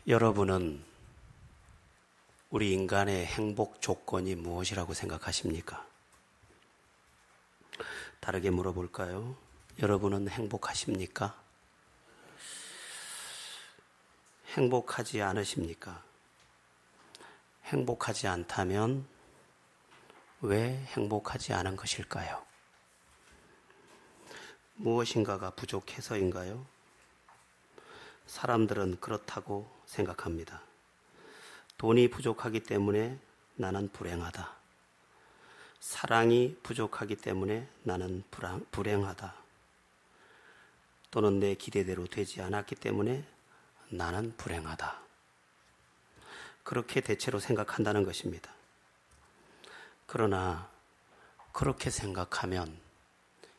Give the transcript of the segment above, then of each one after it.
여러분은 우리 인간의 행복 조건이 무엇이라고 생각하십니까? 다르게 물어볼까요? 여러분은 행복하십니까? 행복하지 않으십니까? 행복하지 않다면 왜 행복하지 않은 것일까요? 무엇인가가 부족해서인가요? 사람들은 그렇다고 생각합니다. 돈이 부족하기 때문에 나는 불행하다. 사랑이 부족하기 때문에 나는 불행하다. 또는 내 기대대로 되지 않았기 때문에 나는 불행하다. 그렇게 대체로 생각한다는 것입니다. 그러나 그렇게 생각하면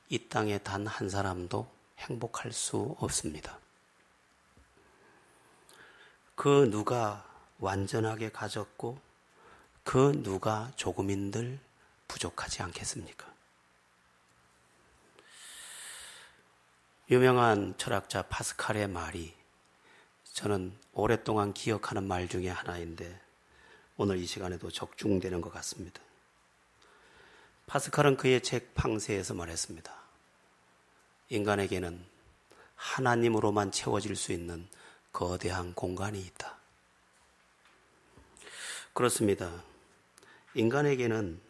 이 땅에 단 한 사람도 행복할 수 없습니다. 그 누가 완전하게 가졌고 그 누가 조금인들 부족하지 않겠습니까? 유명한 철학자 파스칼의 말이 저는 오랫동안 기억하는 말 중에 하나인데 오늘 이 시간에도 적중되는 것 같습니다. 파스칼은 그의 책 팡세에서 말했습니다. 인간에게는 하나님으로만 채워질 수 있는 거대한 공간이 있다. 그렇습니다. 인간에게는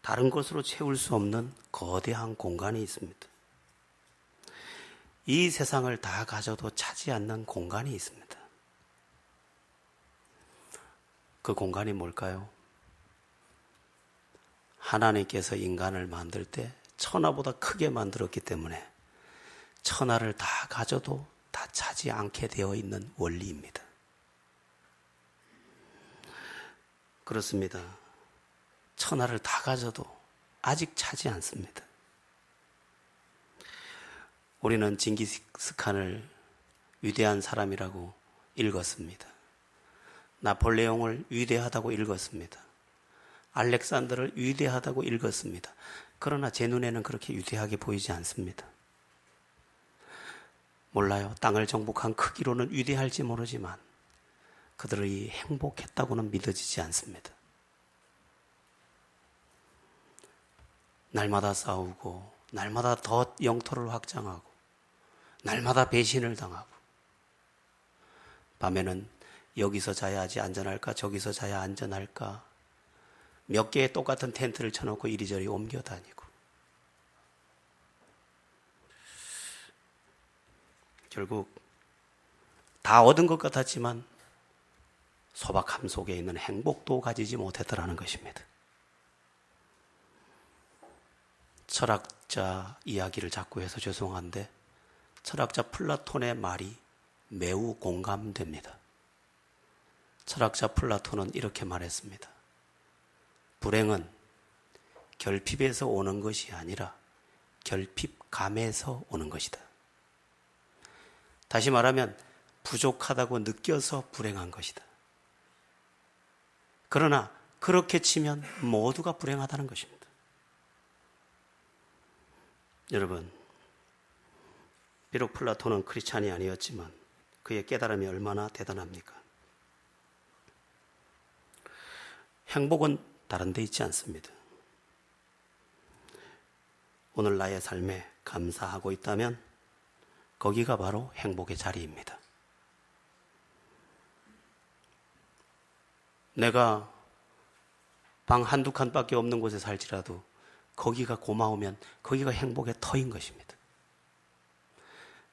다른 것으로 채울 수 없는 거대한 공간이 있습니다. 이 세상을 다 가져도 차지 않는 공간이 있습니다. 그 공간이 뭘까요? 하나님께서 인간을 만들 때 천하보다 크게 만들었기 때문에 천하를 다 가져도 다 차지 않게 되어 있는 원리입니다. 그렇습니다. 천하를 다 가져도 아직 차지 않습니다. 우리는 징기스칸을 위대한 사람이라고 읽었습니다. 나폴레옹을 위대하다고 읽었습니다. 알렉산더를 위대하다고 읽었습니다. 그러나 제 눈에는 그렇게 위대하게 보이지 않습니다. 몰라요. 땅을 정복한 크기로는 위대할지 모르지만 그들이 행복했다고는 믿어지지 않습니다. 날마다 싸우고 날마다 더 영토를 확장하고 날마다 배신을 당하고 밤에는 여기서 자야지 안전할까 저기서 자야 안전할까 몇 개의 똑같은 텐트를 쳐놓고 이리저리 옮겨 다니고 결국 다 얻은 것 같았지만 소박함 속에 있는 행복도 가지지 못했더라는 것입니다. 철학자 이야기를 자꾸 해서 죄송한데 철학자 플라톤의 말이 매우 공감됩니다. 철학자 플라톤은 이렇게 말했습니다. 불행은 결핍에서 오는 것이 아니라 결핍감에서 오는 것이다. 다시 말하면 부족하다고 느껴서 불행한 것이다. 그러나 그렇게 치면 모두가 불행하다는 것입니다. 여러분, 비록 플라톤은 크리스찬이 아니었지만 그의 깨달음이 얼마나 대단합니까? 행복은 다른 데 있지 않습니다. 오늘 나의 삶에 감사하고 있다면 거기가 바로 행복의 자리입니다. 내가 방 한두 칸밖에 없는 곳에 살지라도 거기가 고마우면 거기가 행복의 터인 것입니다.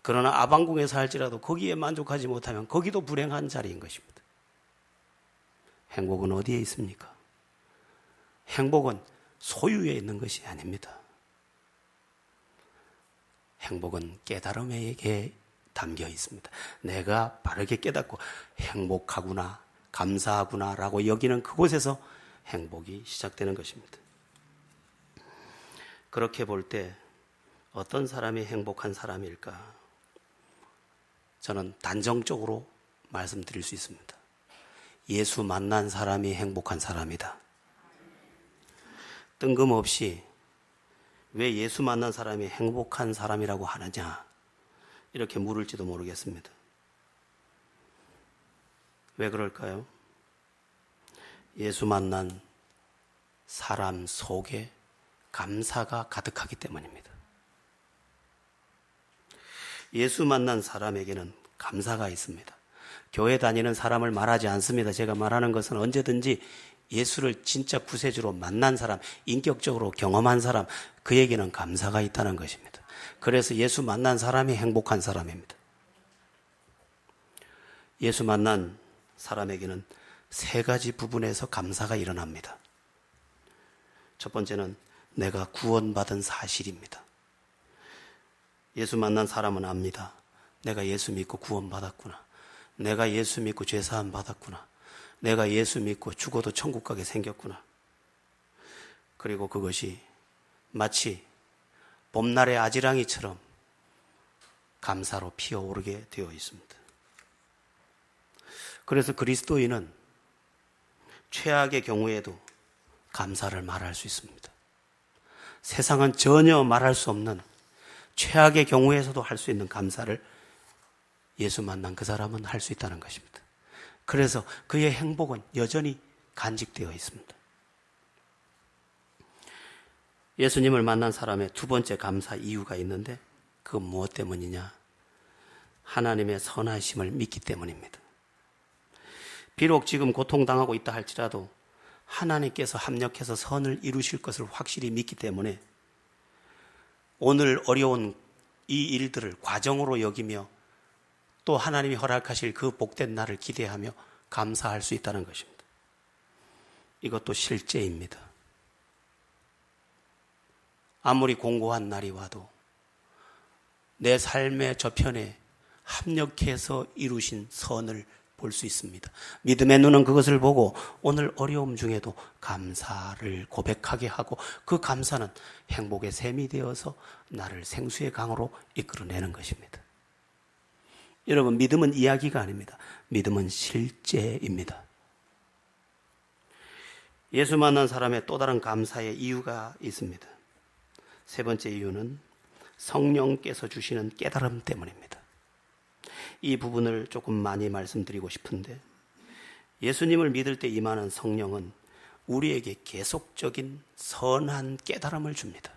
그러나 아방궁에 살지라도 거기에 만족하지 못하면 거기도 불행한 자리인 것입니다. 행복은 어디에 있습니까? 행복은 소유에 있는 것이 아닙니다. 행복은 깨달음에게 담겨 있습니다. 내가 바르게 깨닫고 행복하구나, 감사하구나 라고 여기는 그곳에서 행복이 시작되는 것입니다. 그렇게 볼 때 어떤 사람이 행복한 사람일까? 저는 단정적으로 말씀드릴 수 있습니다. 예수 만난 사람이 행복한 사람이다. 뜬금없이 왜 예수 만난 사람이 행복한 사람이라고 하느냐 이렇게 물을지도 모르겠습니다. 왜 그럴까요? 예수 만난 사람 속에 감사가 가득하기 때문입니다. 예수 만난 사람에게는 감사가 있습니다. 교회 다니는 사람을 말하지 않습니다. 제가 말하는 것은 언제든지 예수를 진짜 구세주로 만난 사람, 인격적으로 경험한 사람, 그에게는 감사가 있다는 것입니다. 그래서 예수 만난 사람이 행복한 사람입니다. 예수 만난 사람에게는 세 가지 부분에서 감사가 일어납니다. 첫 번째는 내가 구원받은 사실입니다. 예수 만난 사람은 압니다. 내가 예수 믿고 구원받았구나. 내가 예수 믿고 죄사함 받았구나. 내가 예수 믿고 죽어도 천국 가게 생겼구나. 그리고 그것이 마치 봄날의 아지랑이처럼 감사로 피어오르게 되어 있습니다. 그래서 그리스도인은 최악의 경우에도 감사를 말할 수 있습니다. 세상은 전혀 말할 수 없는 최악의 경우에서도 할 수 있는 감사를 예수 만난 그 사람은 할 수 있다는 것입니다. 그래서 그의 행복은 여전히 간직되어 있습니다. 예수님을 만난 사람의 두 번째 감사 이유가 있는데 그건 무엇 때문이냐? 하나님의 선하심을 믿기 때문입니다. 비록 지금 고통당하고 있다 할지라도 하나님께서 합력해서 선을 이루실 것을 확실히 믿기 때문에 오늘 어려운 이 일들을 과정으로 여기며 또 하나님이 허락하실 그 복된 날을 기대하며 감사할 수 있다는 것입니다. 이것도 실제입니다. 아무리 공고한 날이 와도 내 삶의 저편에 합력해서 이루신 선을 볼 수 있습니다. 믿음의 눈은 그것을 보고 오늘 어려움 중에도 감사를 고백하게 하고 그 감사는 행복의 샘이 되어서 나를 생수의 강으로 이끌어내는 것입니다. 여러분, 믿음은 이야기가 아닙니다. 믿음은 실제입니다. 예수 만난 사람의 또 다른 감사의 이유가 있습니다. 세 번째 이유는 성령께서 주시는 깨달음 때문입니다. 이 부분을 조금 많이 말씀드리고 싶은데 예수님을 믿을 때 임하는 성령은 우리에게 계속적인 선한 깨달음을 줍니다.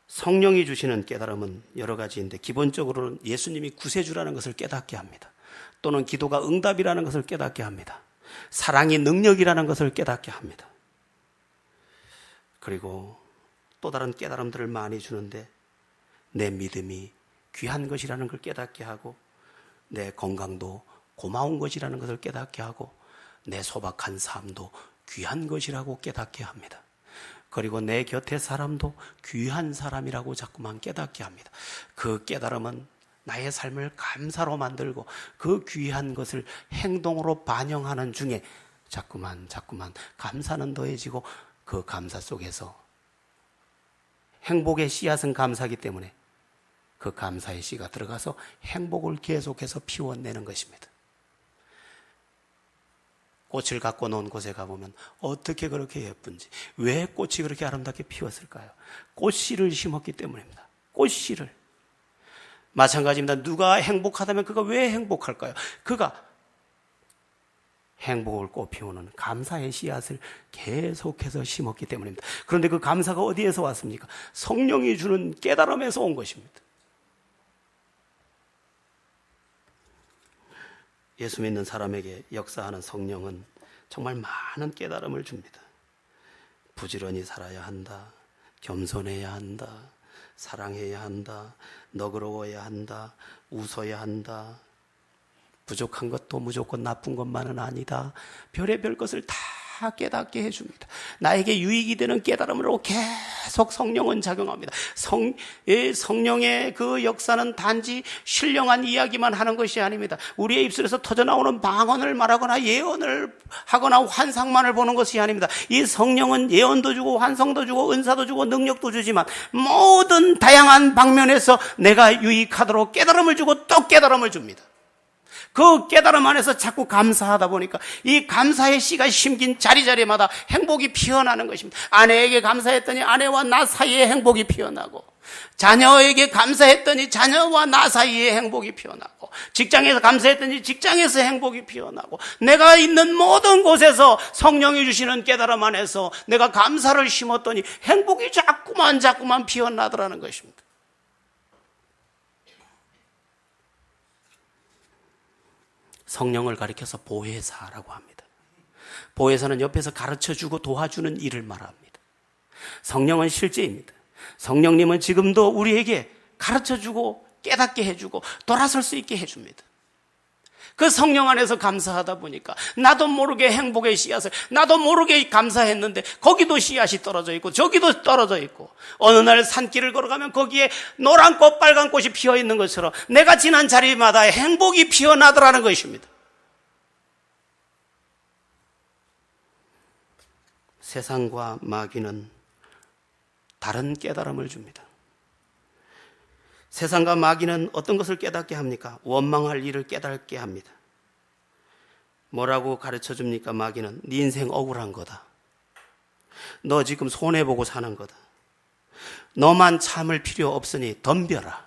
성령이 주시는 깨달음은 여러 가지인데 기본적으로는 예수님이 구세주라는 것을 깨닫게 합니다. 또는 기도가 응답이라는 것을 깨닫게 합니다. 사랑이 능력이라는 것을 깨닫게 합니다. 그리고 또 다른 깨달음들을 많이 주는데 내 믿음이 귀한 것이라는 걸 깨닫게 하고 내 건강도 고마운 것이라는 것을 깨닫게 하고 내 소박한 삶도 귀한 것이라고 깨닫게 합니다. 그리고 내 곁의 사람도 귀한 사람이라고 자꾸만 깨닫게 합니다. 그 깨달음은 나의 삶을 감사로 만들고 그 귀한 것을 행동으로 반영하는 중에 자꾸만 감사는 더해지고 그 감사 속에서 행복의 씨앗은 감사이기 때문에 그 감사의 씨가 들어가서 행복을 계속해서 피워내는 것입니다. 꽃을 갖고 놓은 곳에 가보면 어떻게 그렇게 예쁜지, 왜 꽃이 그렇게 아름답게 피웠을까요? 꽃씨를 심었기 때문입니다. 꽃씨를. 마찬가지입니다. 누가 행복하다면 그가 왜 행복할까요? 그가 행복을 꽃피우는 감사의 씨앗을 계속해서 심었기 때문입니다. 그런데 그 감사가 어디에서 왔습니까? 성령이 주는 깨달음에서 온 것입니다. 예수 믿는 사람에게 역사하는 성령은 정말 많은 깨달음을 줍니다. 부지런히 살아야 한다. 겸손해야 한다. 사랑해야 한다. 너그러워야 한다. 웃어야 한다. 부족한 것도 무조건 나쁜 것만은 아니다. 별의별 것을 다 깨닫게 해줍니다. 나에게 유익이 되는 깨달음으로 계속 성령은 작용합니다. 성령의 그 역사는 단지 신령한 이야기만 하는 것이 아닙니다. 우리의 입술에서 터져나오는 방언을 말하거나 예언을 하거나 환상만을 보는 것이 아닙니다. 이 성령은 예언도 주고 환상도 주고 은사도 주고 능력도 주지만 모든 다양한 방면에서 내가 유익하도록 깨달음을 주고 또 깨달음을 줍니다. 그 깨달음 안에서 자꾸 감사하다 보니까 이 감사의 씨가 심긴 자리자리마다 행복이 피어나는 것입니다. 아내에게 감사했더니 아내와 나 사이에 행복이 피어나고, 자녀에게 감사했더니 자녀와 나 사이에 행복이 피어나고, 직장에서 감사했더니 직장에서 행복이 피어나고, 내가 있는 모든 곳에서 성령이 주시는 깨달음 안에서 내가 감사를 심었더니 행복이 자꾸만 피어나더라는 것입니다. 성령을 가리켜서 보혜사라고 합니다. 보혜사는 옆에서 가르쳐주고 도와주는 일을 말합니다. 성령은 실제입니다. 성령님은 지금도 우리에게 가르쳐주고 깨닫게 해주고 돌아설 수 있게 해줍니다. 그 성령 안에서 감사하다 보니까 나도 모르게 행복의 씨앗을, 나도 모르게 감사했는데 거기도 씨앗이 떨어져 있고 저기도 떨어져 있고, 어느 날 산길을 걸어가면 거기에 노란 꽃 빨간 꽃이 피어 있는 것처럼 내가 지난 자리마다 행복이 피어나더라는 것입니다. 세상과 마귀는 다른 깨달음을 줍니다. 세상과 마귀는 어떤 것을 깨닫게 합니까? 원망할 일을 깨닫게 합니다. 뭐라고 가르쳐 줍니까? 마귀는 네 인생 억울한 거다. 너 지금 손해보고 사는 거다. 너만 참을 필요 없으니 덤벼라.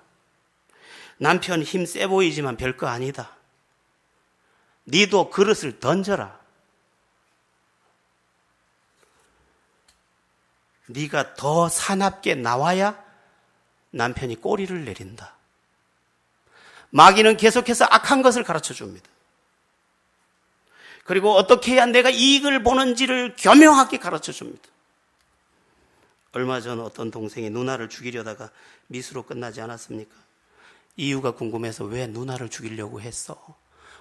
남편 힘 세 보이지만 별거 아니다. 니도 그릇을 던져라. 네가 더 사납게 나와야 남편이 꼬리를 내린다. 마귀는 계속해서 악한 것을 가르쳐 줍니다. 그리고 어떻게 해야 내가 이익을 보는지를 교묘하게 가르쳐 줍니다. 얼마 전 어떤 동생이 누나를 죽이려다가 미수로 끝나지 않았습니까? 이유가 궁금해서 왜 누나를 죽이려고 했어?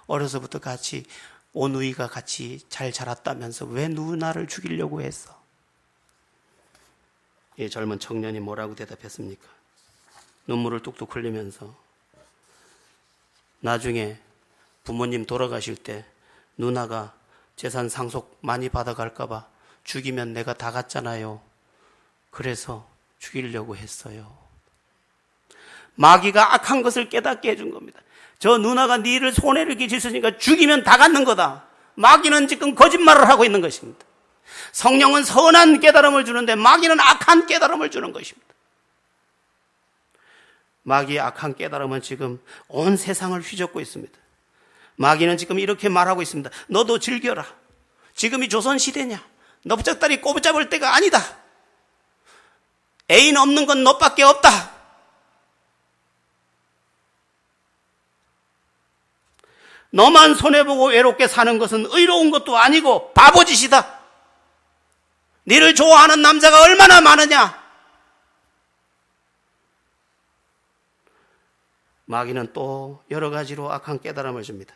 어려서부터 같이 오누이가 같이 잘 자랐다면서 왜 누나를 죽이려고 했어? 이 젊은 청년이 뭐라고 대답했습니까? 눈물을 뚝뚝 흘리면서 나중에 부모님 돌아가실 때 누나가 재산 상속 많이 받아갈까 봐 죽이면 내가 다 갔잖아요. 그래서 죽이려고 했어요. 마귀가 악한 것을 깨닫게 해준 겁니다. 저 누나가 니를 손해를 끼쳤으니까 죽이면 다 갖는 거다. 마귀는 지금 거짓말을 하고 있는 것입니다. 성령은 선한 깨달음을 주는데 마귀는 악한 깨달음을 주는 것입니다. 마귀의 악한 깨달음은 지금 온 세상을 휘젓고 있습니다. 마귀는 지금 이렇게 말하고 있습니다. 너도 즐겨라. 지금이 조선시대냐? 넓적다리 꼬부잡을 때가 아니다. 애인 없는 건 너밖에 없다. 너만 손해보고 외롭게 사는 것은 의로운 것도 아니고 바보짓이다. 너를 좋아하는 남자가 얼마나 많으냐? 마귀는 또 여러 가지로 악한 깨달음을 줍니다.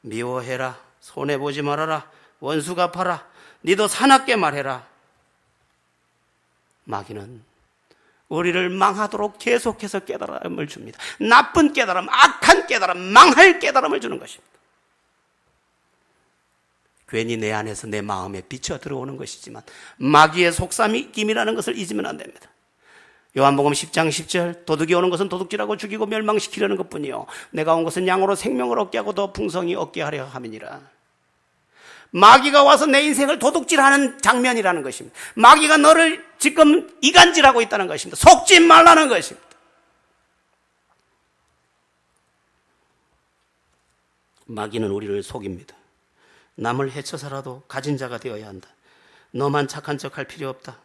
미워해라. 손해보지 말아라. 원수 갚아라. 니도 사납게 말해라. 마귀는 우리를 망하도록 계속해서 깨달음을 줍니다. 나쁜 깨달음, 악한 깨달음, 망할 깨달음을 주는 것입니다. 괜히 내 안에서 내 마음에 비쳐 들어오는 것이지만 마귀의 속삭임이라는 것을 잊으면 안 됩니다. 요한복음 10장 10절 도둑이 오는 것은 도둑질하고 죽이고 멸망시키려는 것뿐이요 내가 온 것은 양으로 생명을 얻게 하고 더 풍성히 얻게 하려 함이니라. 마귀가 와서 내 인생을 도둑질하는 장면이라는 것입니다. 마귀가 너를 지금 이간질하고 있다는 것입니다. 속지 말라는 것입니다. 마귀는 우리를 속입니다. 남을 해쳐서라도 가진 자가 되어야 한다. 너만 착한 척할 필요 없다.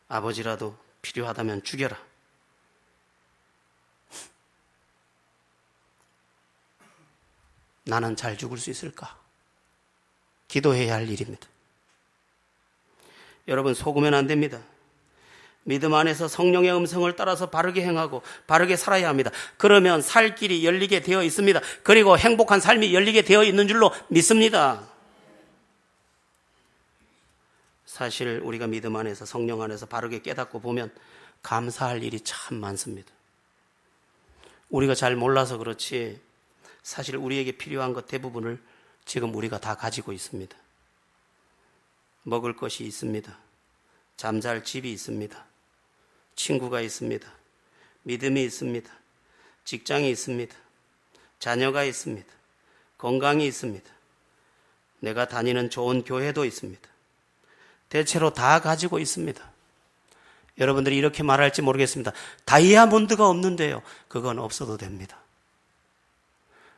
아버지라도 필요하다면 죽여라. 나는 잘 죽을 수 있을까? 기도해야 할 일입니다. 여러분, 속으면 안 됩니다. 믿음 안에서 성령의 음성을 따라서 바르게 행하고 바르게 살아야 합니다. 그러면 살 길이 열리게 되어 있습니다. 그리고 행복한 삶이 열리게 되어 있는 줄로 믿습니다. 사실 우리가 믿음 안에서 성령 안에서 바르게 깨닫고 보면 감사할 일이 참 많습니다. 우리가 잘 몰라서 그렇지 사실 우리에게 필요한 것 대부분을 지금 우리가 다 가지고 있습니다. 먹을 것이 있습니다. 잠잘 집이 있습니다. 친구가 있습니다. 믿음이 있습니다. 직장이 있습니다. 자녀가 있습니다. 건강이 있습니다. 내가 다니는 좋은 교회도 있습니다. 대체로 다 가지고 있습니다. 여러분들이 이렇게 말할지 모르겠습니다. 다이아몬드가 없는데요. 그건 없어도 됩니다.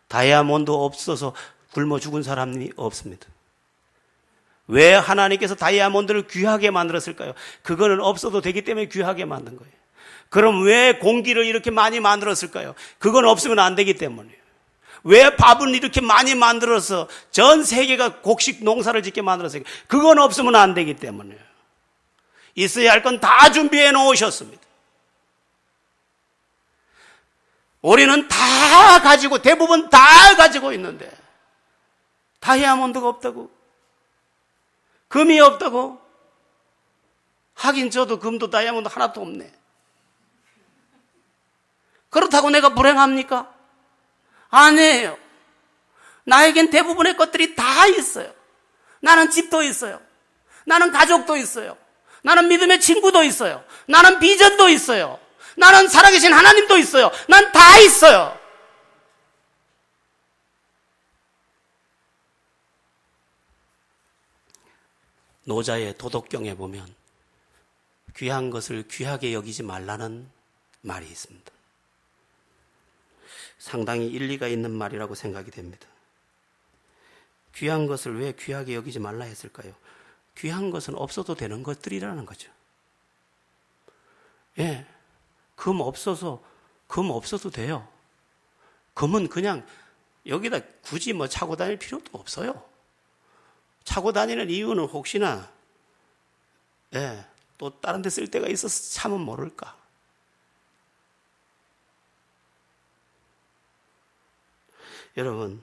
다이아몬드 없어서 굶어 죽은 사람이 없습니다. 왜 하나님께서 다이아몬드를 귀하게 만들었을까요? 그거는 없어도 되기 때문에 귀하게 만든 거예요. 그럼 왜 공기를 이렇게 많이 만들었을까요? 그건 없으면 안 되기 때문이에요. 왜 밥을 이렇게 많이 만들어서 전 세계가 곡식 농사를 짓게 만들었을까요? 그건 없으면 안 되기 때문이에요. 있어야 할 건 다 준비해 놓으셨습니다. 우리는 다 가지고, 대부분 다 가지고 있는데 다이아몬드가 없다고? 금이 없다고? 하긴 저도 금도 다이아몬드 하나도 없네. 그렇다고 내가 불행합니까? 아니에요. 나에겐 대부분의 것들이 다 있어요. 나는 집도 있어요. 나는 가족도 있어요. 나는 믿음의 친구도 있어요. 나는 비전도 있어요. 나는 살아계신 하나님도 있어요. 난 다 있어요. 노자의 도덕경에 보면 귀한 것을 귀하게 여기지 말라는 말이 있습니다. 상당히 일리가 있는 말이라고 생각이 됩니다. 귀한 것을 왜 귀하게 여기지 말라 했을까요? 귀한 것은 없어도 되는 것들이라는 거죠. 예, 금 없어도 돼요. 금은 그냥 여기다 굳이 뭐 차고 다닐 필요도 없어요. 차고 다니는 이유는 혹시나 또 다른 데 쓸 데가 있어서 차면 모를까. 여러분,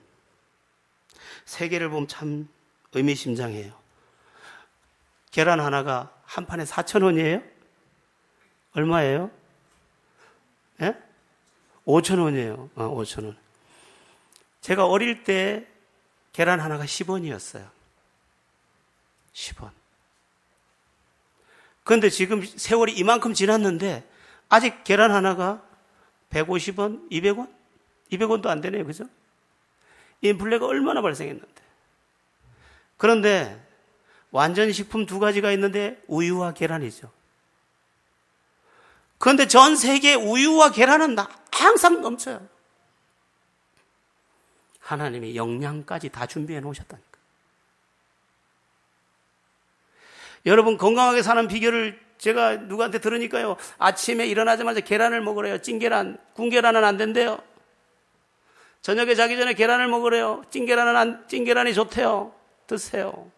세계를 보면 참 의미심장해요. 계란 하나가 한 판에 4,000원이에요? 얼마예요? 5,000원이에요. 5,000원. 제가 어릴 때 계란 하나가 10원이었어요. 10원. 그런데 지금 세월이 이만큼 지났는데 아직 계란 하나가 150원, 200원? 200원도 안 되네요. 그죠? 인플레가 얼마나 발생했는데. 그런데 완전 식품 두 가지가 있는데 우유와 계란이죠. 그런데 전 세계 우유와 계란은 항상 넘쳐요. 하나님이 영양까지 다 준비해 놓으셨다니까. 여러분, 건강하게 사는 비결을 제가 누구한테 들으니까요, 아침에 일어나자마자 계란을 먹으래요. 찐계란, 군계란은 안 된대요. 저녁에 자기 전에 계란을 먹으래요. 찐계란이 좋대요. 드세요.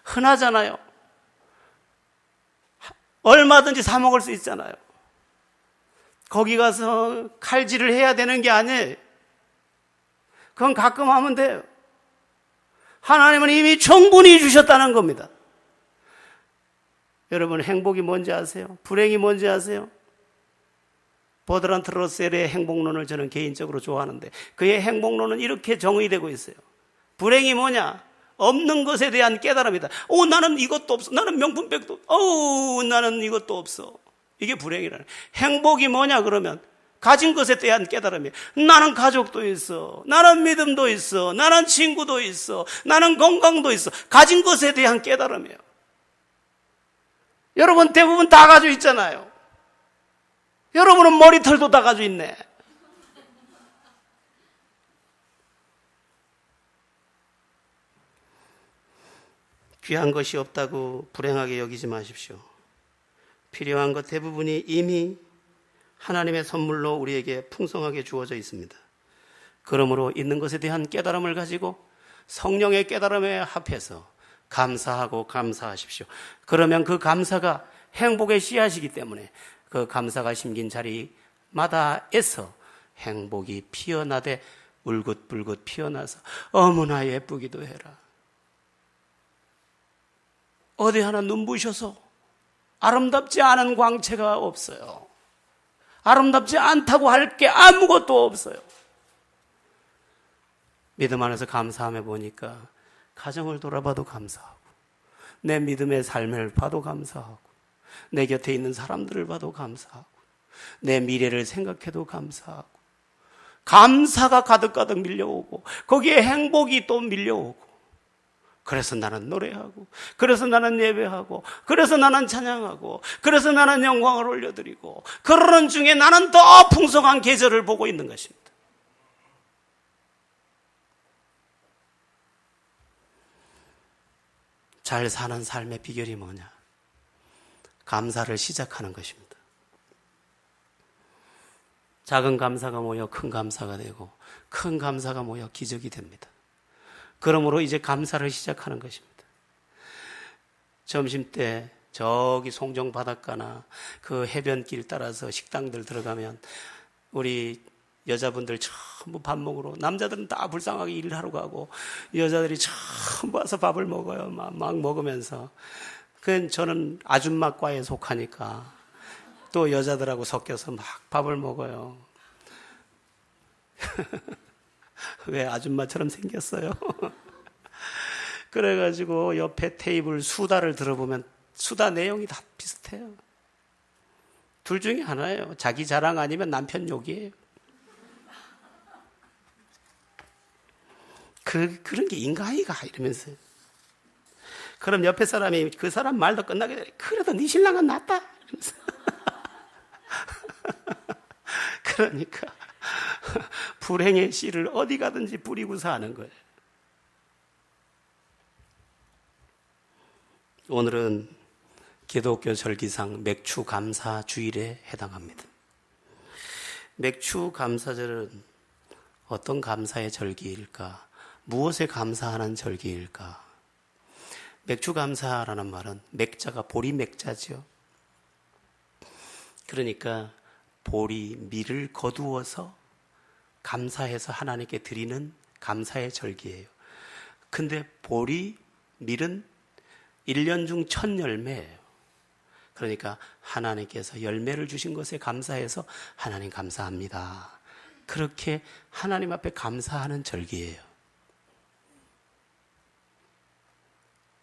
흔하잖아요. 얼마든지 사 먹을 수 있잖아요. 거기 가서 칼질을 해야 되는 게 아니에요. 그건 가끔 하면 돼요. 하나님은 이미 충분히 주셨다는 겁니다. 여러분, 행복이 뭔지 아세요? 불행이 뭔지 아세요? 버드란트 러셀의 행복론을 저는 개인적으로 좋아하는데 그의 행복론은 이렇게 정의되고 있어요. 불행이 뭐냐? 없는 것에 대한 깨달음이다. 나는 이것도 없어. 나는 명품백도 없어. 나는 이것도 없어. 이게 불행이라는. 행복이 뭐냐 그러면 가진 것에 대한 깨달음이에요. 나는 가족도 있어. 나는 믿음도 있어. 나는 친구도 있어. 나는 건강도 있어. 가진 것에 대한 깨달음이에요. 여러분 대부분 다 가지고 있잖아요. 여러분은 머리털도 다 가지고 있네. 귀한 것이 없다고 불행하게 여기지 마십시오. 필요한 것 대부분이 이미 하나님의 선물로 우리에게 풍성하게 주어져 있습니다. 그러므로 있는 것에 대한 깨달음을 가지고 성령의 깨달음에 합해서 감사하고 감사하십시오. 그러면 그 감사가 행복의 씨앗이기 때문에 그 감사가 심긴 자리마다에서 행복이 피어나되 울긋불긋 피어나서 어머나 예쁘기도 해라. 어디 하나 눈부셔서 아름답지 않은 광채가 없어요. 아름답지 않다고 할 게 아무것도 없어요. 믿음 안에서 감사함에 보니까 가정을 돌아봐도 감사하고 내 믿음의 삶을 봐도 감사하고 내 곁에 있는 사람들을 봐도 감사하고 내 미래를 생각해도 감사하고 감사가 가득가득 밀려오고 거기에 행복이 또 밀려오고 그래서 나는 노래하고, 그래서 나는 예배하고, 그래서 나는 찬양하고, 그래서 나는 영광을 올려드리고, 그러는 중에 나는 더 풍성한 계절을 보고 있는 것입니다. 잘 사는 삶의 비결이 뭐냐? 감사를 시작하는 것입니다. 작은 감사가 모여 큰 감사가 되고, 큰 감사가 모여 기적이 됩니다. 그러므로 이제 감사를 시작하는 것입니다. 점심때 저기 송정 바닷가나 그 해변길 따라서 식당들 들어가면 우리 여자분들 전부 밥 먹으러, 남자들은 다 불쌍하게 일을 하러 가고 여자들이 전부 와서 밥을 먹어요. 막 먹으면서. 그건 저는 아줌마과에 속하니까 또 여자들하고 섞여서 막 밥을 먹어요. 왜 아줌마처럼 생겼어요? 그래가지고 옆에 테이블 수다를 들어보면 수다 내용이 다 비슷해요. 둘 중에 하나예요. 자기 자랑 아니면 남편 욕이에요. 그런 게 인간이가 이러면서. 그럼 옆에 사람이 그 사람 말도 끝나게 되니 그래도 네 신랑은 낫다 이러면서. 그러니까 불행의 씨를 어디 가든지 뿌리고 사는 거예요. 오늘은 기독교 절기상 맥추 감사 주일에 해당합니다. 맥추 감사절은 어떤 감사의 절기일까? 무엇에 감사하는 절기일까? 맥추 감사라는 말은 맥자가 보리 맥자죠. 그러니까 보리, 밀을 거두어서 감사해서 하나님께 드리는 감사의 절기예요. 근데 보리, 밀은 1년 중 첫 열매예요. 그러니까 하나님께서 열매를 주신 것에 감사해서 하나님 감사합니다. 그렇게 하나님 앞에 감사하는 절기예요.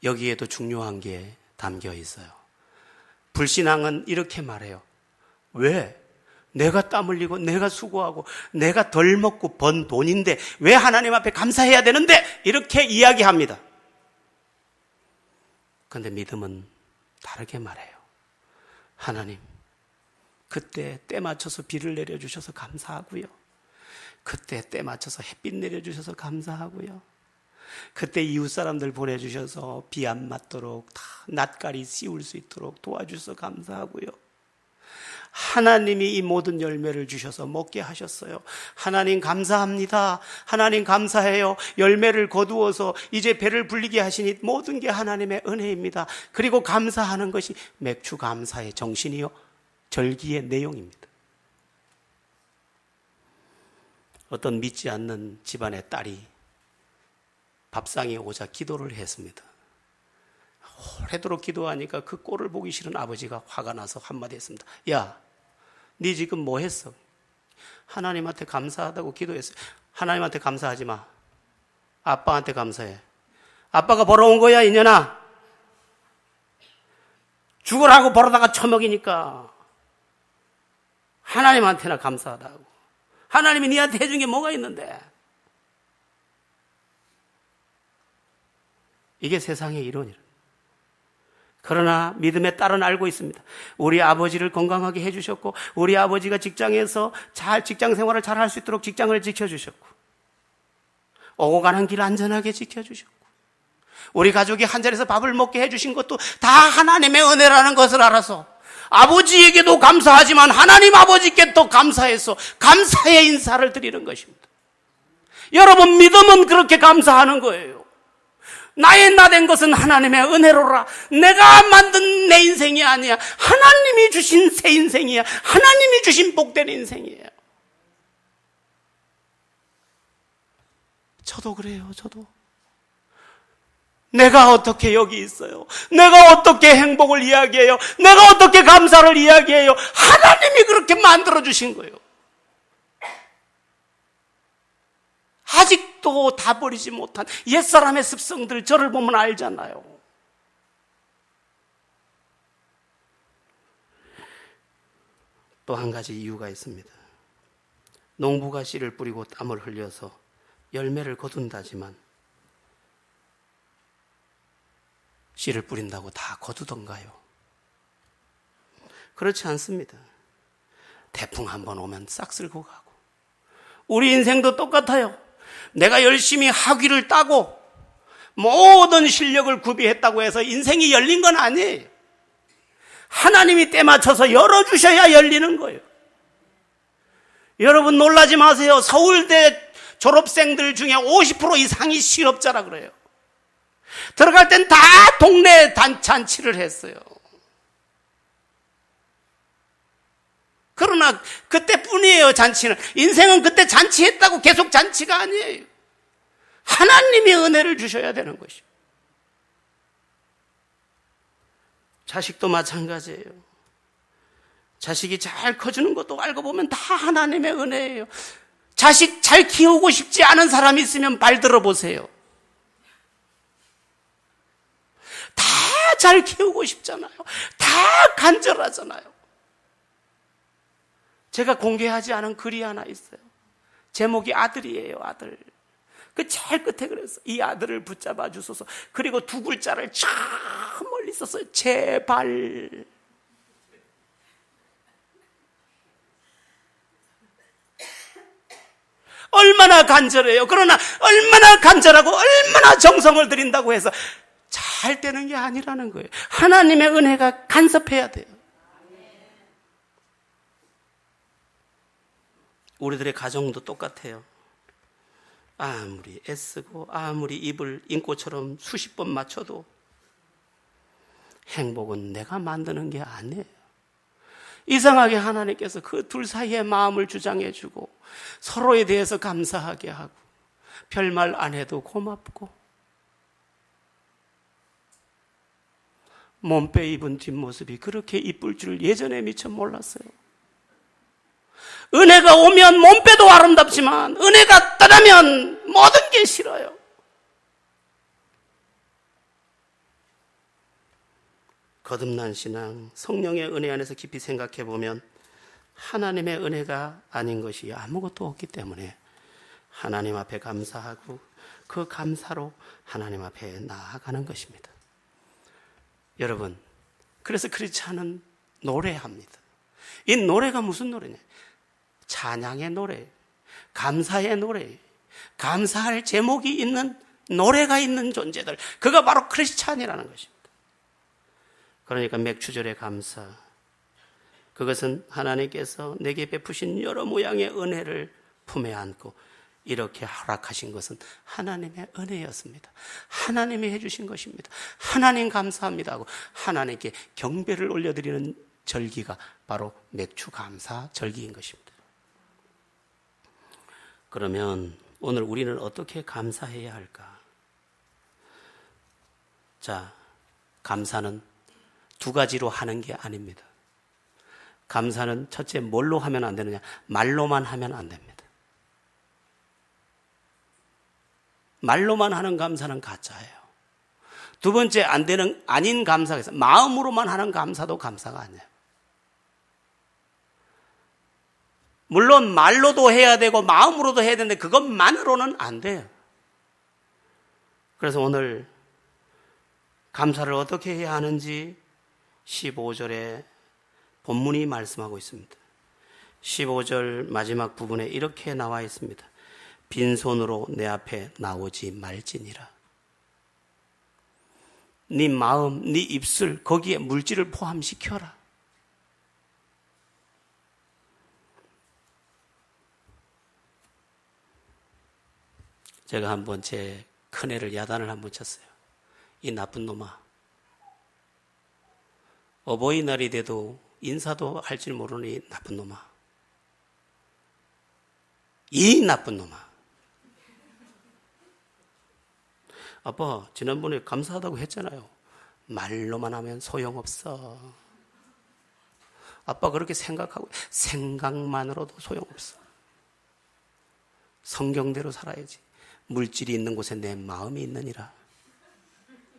여기에도 중요한 게 담겨 있어요. 불신앙은 이렇게 말해요. 왜? 내가 땀 흘리고 내가 수고하고 내가 덜 먹고 번 돈인데 왜 하나님 앞에 감사해야 되는데? 이렇게 이야기합니다. 그런데 믿음은 다르게 말해요. 하나님, 그때 때 맞춰서 비를 내려주셔서 감사하고요. 그때 때 맞춰서 햇빛 내려주셔서 감사하고요. 그때 이웃 사람들 보내주셔서 비 안 맞도록 다 낯가리 씌울 수 있도록 도와주셔서 감사하고요. 하나님이 이 모든 열매를 주셔서 먹게 하셨어요. 하나님 감사합니다. 하나님 감사해요. 열매를 거두어서 이제 배를 불리게 하시니 모든 게 하나님의 은혜입니다. 그리고 감사하는 것이 맥추 감사의 정신이요 절기의 내용입니다. 어떤 믿지 않는 집안의 딸이 밥상에 오자 기도를 했습니다. 오래도록 기도하니까 그 꼴을 보기 싫은 아버지가 화가 나서 한마디 했습니다. 야, 네 지금 뭐 했어? 하나님한테 감사하다고 기도했어. 하나님한테 감사하지 마. 아빠한테 감사해. 아빠가 벌어온 거야, 이년아. 죽으라고 벌어다가 처먹이니까 하나님한테나 감사하다고. 하나님이 네한테 해준 게 뭐가 있는데? 이게 세상의 이론이라. 그러나 믿음의 딸은 알고 있습니다. 우리 아버지를 건강하게 해주셨고 우리 아버지가 직장에서 잘 직장 생활을 잘 할 수 있도록 직장을 지켜주셨고 오고 가는 길 안전하게 지켜주셨고 우리 가족이 한 자리에서 밥을 먹게 해주신 것도 다 하나님의 은혜라는 것을 알아서 아버지에게도 감사하지만 하나님 아버지께 또 감사해서 감사의 인사를 드리는 것입니다. 여러분, 믿음은 그렇게 감사하는 거예요. 나의 나된 것은 하나님의 은혜로라. 내가 만든 내 인생이 아니야. 하나님이 주신 새 인생이야. 하나님이 주신 복된 인생이에요. 저도 그래요. 저도 내가 어떻게 여기 있어요? 내가 어떻게 행복을 이야기해요? 내가 어떻게 감사를 이야기해요? 하나님이 그렇게 만들어주신 거예요. 아직도 다 버리지 못한 옛사람의 습성들, 저를 보면 알잖아요. 또 한 가지 이유가 있습니다. 농부가 씨를 뿌리고 땀을 흘려서 열매를 거둔다지만 씨를 뿌린다고 다 거두던가요? 그렇지 않습니다. 태풍 한번 오면 싹 쓸고 가고. 우리 인생도 똑같아요. 내가 열심히 학위를 따고 모든 실력을 구비했다고 해서 인생이 열린 건 아니에요. 하나님이 때 맞춰서 열어주셔야 열리는 거예요. 여러분 놀라지 마세요. 서울대 졸업생들 중에 50% 이상이 실업자라 그래요. 들어갈 땐 다 동네 잔치를 했어요. 그러나 그때뿐이에요, 잔치는. 인생은 그때 잔치했다고 계속 잔치가 아니에요. 하나님이 은혜를 주셔야 되는 것이요. 자식도 마찬가지예요. 자식이 잘 커주는 것도 알고 보면 다 하나님의 은혜예요. 자식 잘 키우고 싶지 않은 사람이 있으면 발 들어보세요. 다 잘 키우고 싶잖아요. 다 간절하잖아요. 제가 공개하지 않은 글이 하나 있어요. 제목이 아들이에요, 아들. 그 제일 끝에 그랬어. 이 아들을 붙잡아 주소서. 그리고 두 글자를 저 멀리 썼어요. 제발. 얼마나 간절해요. 그러나 얼마나 간절하고 얼마나 정성을 들인다고 해서 잘 되는 게 아니라는 거예요. 하나님의 은혜가 간섭해야 돼요. 우리들의 가정도 똑같아요. 아무리 애쓰고 아무리 입을 인꼬처럼 수십 번 맞춰도 행복은 내가 만드는 게 아니에요. 이상하게 하나님께서 그 둘 사이의 마음을 주장해 주고 서로에 대해서 감사하게 하고 별말 안 해도 고맙고 몸빼 입은 뒷모습이 그렇게 이쁠 줄 예전에 미처 몰랐어요. 은혜가 오면 몸빼도 아름답지만 은혜가 떠나면 모든 게 싫어요. 거듭난 신앙, 성령의 은혜 안에서 깊이 생각해 보면 하나님의 은혜가 아닌 것이 아무것도 없기 때문에 하나님 앞에 감사하고 그 감사로 하나님 앞에 나아가는 것입니다. 여러분, 그래서 크리스찬은 노래합니다. 이 노래가 무슨 노래냐? 찬양의 노래, 감사의 노래, 감사할 제목이 있는 노래가 있는 존재들, 그가 바로 크리스찬이라는 것입니다. 그러니까 맥주절의 감사, 그것은 하나님께서 내게 베푸신 여러 모양의 은혜를 품에 안고 이렇게 허락하신 것은 하나님의 은혜였습니다. 하나님이 해주신 것입니다. 하나님 감사합니다 하고 하나님께 경배를 올려드리는 절기가 바로 맥주 감사 절기인 것입니다. 그러면 오늘 우리는 어떻게 감사해야 할까? 자, 감사는 두 가지로 하는 게 아닙니다. 감사는 첫째 뭘로 하면 안 되느냐? 말로만 하면 안 됩니다. 말로만 하는 감사는 가짜예요. 두 번째 아닌 감사가 있어요. 마음으로만 하는 감사도 감사가 아니에요. 물론 말로도 해야 되고 마음으로도 해야 되는데 그것만으로는 안 돼요. 그래서 오늘 감사를 어떻게 해야 하는지 15절에 본문이 말씀하고 있습니다. 15절 마지막 부분에 이렇게 나와 있습니다. 빈손으로 내 앞에 나오지 말지니라. 네 마음, 네 입술, 거기에 물질을 포함시켜라. 제가 한번 제 큰애를 야단을 한번 쳤어요. 이 나쁜 놈아. 어버이날이 돼도 인사도 할 줄 모르는 이 나쁜 놈아. 이 나쁜 놈아. 아빠, 지난번에 감사하다고 했잖아요. 말로만 하면 소용없어. 아빠 그렇게 생각하고 생각만으로도 소용없어. 성경대로 살아야지. 물질이 있는 곳에 내 마음이 있느니라.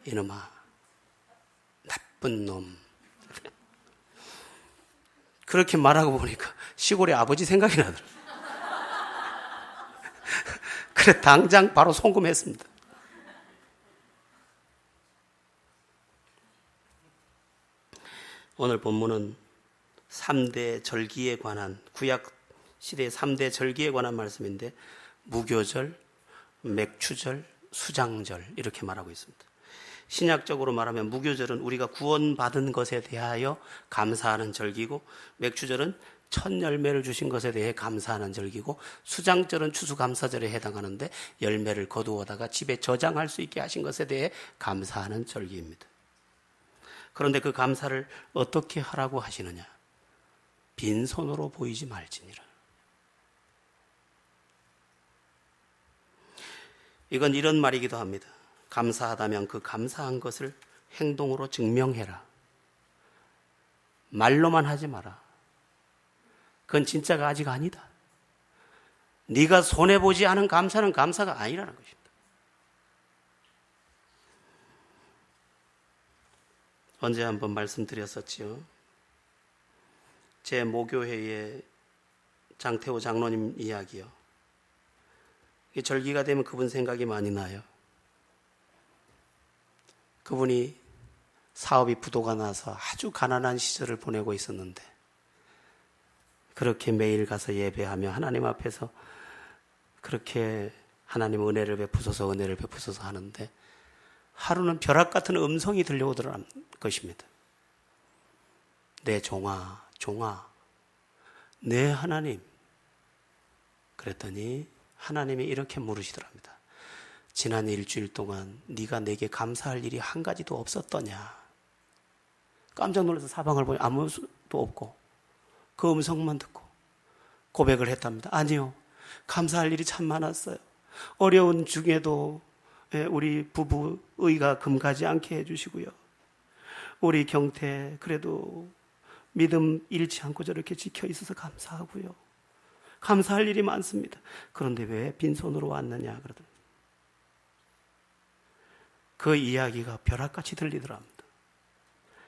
이놈아, 나쁜 놈. 그렇게 말하고 보니까 시골에 아버지 생각이 나더라고요. 그래 당장 바로 송금했습니다. 오늘 본문은 3대 절기에 관한, 구약 시대의 3대 절기에 관한 말씀인데 무교절, 맥추절, 수장절 이렇게 말하고 있습니다. 신약적으로 말하면 무교절은 우리가 구원받은 것에 대하여 감사하는 절기고, 맥추절은 첫 열매를 주신 것에 대해 감사하는 절기고, 수장절은 추수감사절에 해당하는데 열매를 거두어다가 집에 저장할 수 있게 하신 것에 대해 감사하는 절기입니다. 그런데 그 감사를 어떻게 하라고 하시느냐? 빈손으로 보이지 말지니라. 이건 이런 말이기도 합니다. 감사하다면 그 감사한 것을 행동으로 증명해라. 말로만 하지 마라. 그건 진짜가 아직 아니다. 네가 손해보지 않은 감사는 감사가 아니라는 것입니다. 언제 한번 말씀드렸었지요. 제 모교회의 장태호 장로님 이야기요. 절기가 되면 그분 생각이 많이 나요. 그분이 사업이 부도가 나서 아주 가난한 시절을 보내고 있었는데, 그렇게 매일 가서 예배하며 하나님 앞에서 그렇게 하나님 은혜를 베푸소서 하는데, 하루는 벼락 같은 음성이 들려오더라는 것입니다. 내 종아, 내 하나님. 그랬더니 하나님이 이렇게 물으시더랍니다. 지난 일주일 동안 네가 내게 감사할 일이 한 가지도 없었더냐? 깜짝 놀라서 사방을 보니 아무도 없고 그 음성만 듣고 고백을 했답니다. 아니요, 감사할 일이 참 많았어요. 어려운 중에도 우리 부부 의가 금가지 않게 해주시고요. 우리 경태 그래도 믿음 잃지 않고 저렇게 지켜 있어서 감사하고요. 감사할 일이 많습니다. 그런데 왜 빈손으로 왔느냐 그러더니 그 이야기가 벼락같이 들리더랍니다.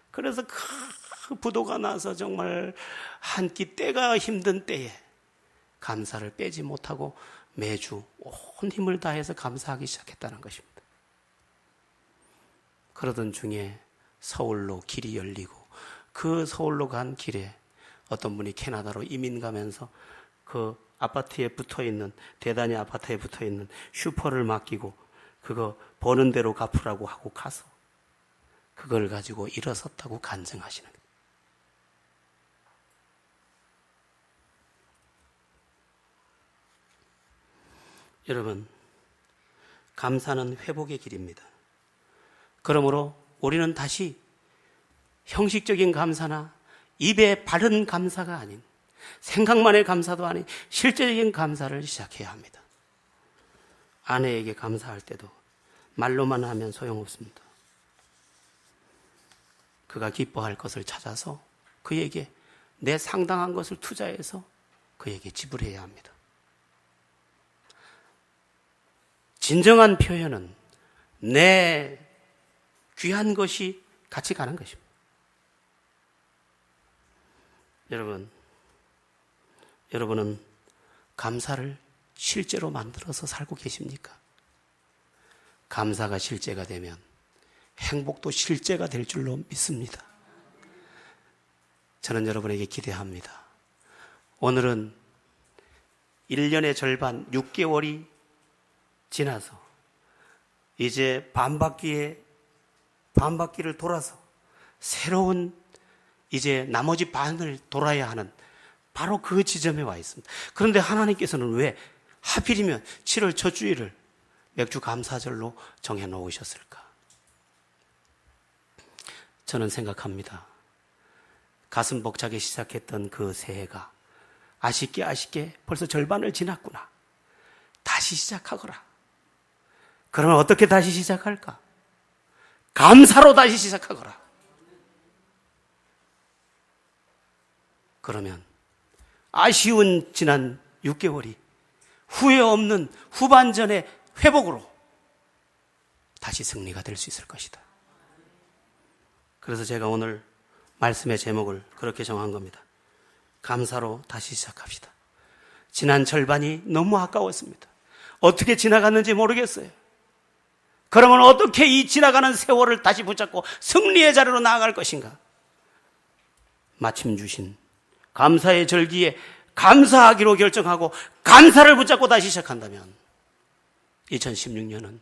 그래서 그 부도가 나서 정말 한 끼 때가 힘든 때에 감사를 빼지 못하고 매주 온 힘을 다해서 감사하기 시작했다는 것입니다. 그러던 중에 서울로 길이 열리고, 그 서울로 간 길에 어떤 분이 캐나다로 이민 가면서 그 아파트에 붙어있는, 대단히 아파트에 붙어있는 슈퍼를 맡기고 그거 버는 대로 갚으라고 하고 가서 그걸 가지고 일어섰다고 간증하시는 거예요. 여러분, 감사는 회복의 길입니다. 그러므로 우리는 다시 형식적인 감사나 입에 바른 감사가 아닌, 생각만의 감사도 아닌 실제적인 감사를 시작해야 합니다. 아내에게 감사할 때도 말로만 하면 소용없습니다. 그가 기뻐할 것을 찾아서 그에게 내 상당한 것을 투자해서 그에게 지불해야 합니다. 진정한 표현은 내 귀한 것이 같이 가는 것입니다. 여러분은 감사를 실제로 만들어서 살고 계십니까? 감사가 실제가 되면 행복도 실제가 될 줄로 믿습니다. 저는 여러분에게 기대합니다. 오늘은 1년의 절반 6개월이 지나서 이제 반바퀴를 돌아서 새로운 이제 나머지 반을 돌아야 하는 바로 그 지점에 와 있습니다. 그런데 하나님께서는 왜 하필이면 7월 첫 주일을 맥주 감사절로 정해 놓으셨을까? 저는 생각합니다. 가슴 벅차게 시작했던 그 새해가 아쉽게 벌써 절반을 지났구나. 다시 시작하거라. 그러면 어떻게 다시 시작할까? 감사로 다시 시작하거라. 그러면 아쉬운 지난 6개월이 후회 없는 후반전의 회복으로 다시 승리가 될 수 있을 것이다. 그래서 제가 오늘 말씀의 제목을 그렇게 정한 겁니다. 감사로 다시 시작합시다. 지난 절반이 너무 아까웠습니다. 어떻게 지나갔는지 모르겠어요. 그러면 어떻게 이 지나가는 세월을 다시 붙잡고 승리의 자리로 나아갈 것인가? 마침 주신 감사의 절기에 감사하기로 결정하고 감사를 붙잡고 다시 시작한다면 2016년은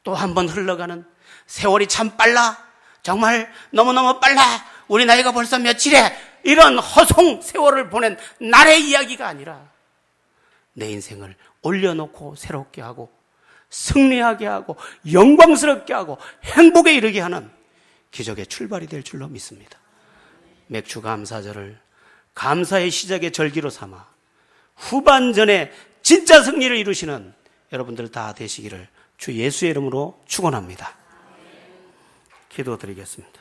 또 한 번 흘러가는 세월이 참 빨라, 정말 너무너무 빨라, 우리 나이가 벌써 며칠에, 이런 허송 세월을 보낸 날의 이야기가 아니라 내 인생을 올려놓고 새롭게 하고 승리하게 하고 영광스럽게 하고 행복에 이르게 하는 기적의 출발이 될 줄로 믿습니다. 맥주 감사절을 감사의 시작의 절기로 삼아 후반전에 진짜 승리를 이루시는 여러분들 다 되시기를 주 예수의 이름으로 축원합니다. 기도드리겠습니다.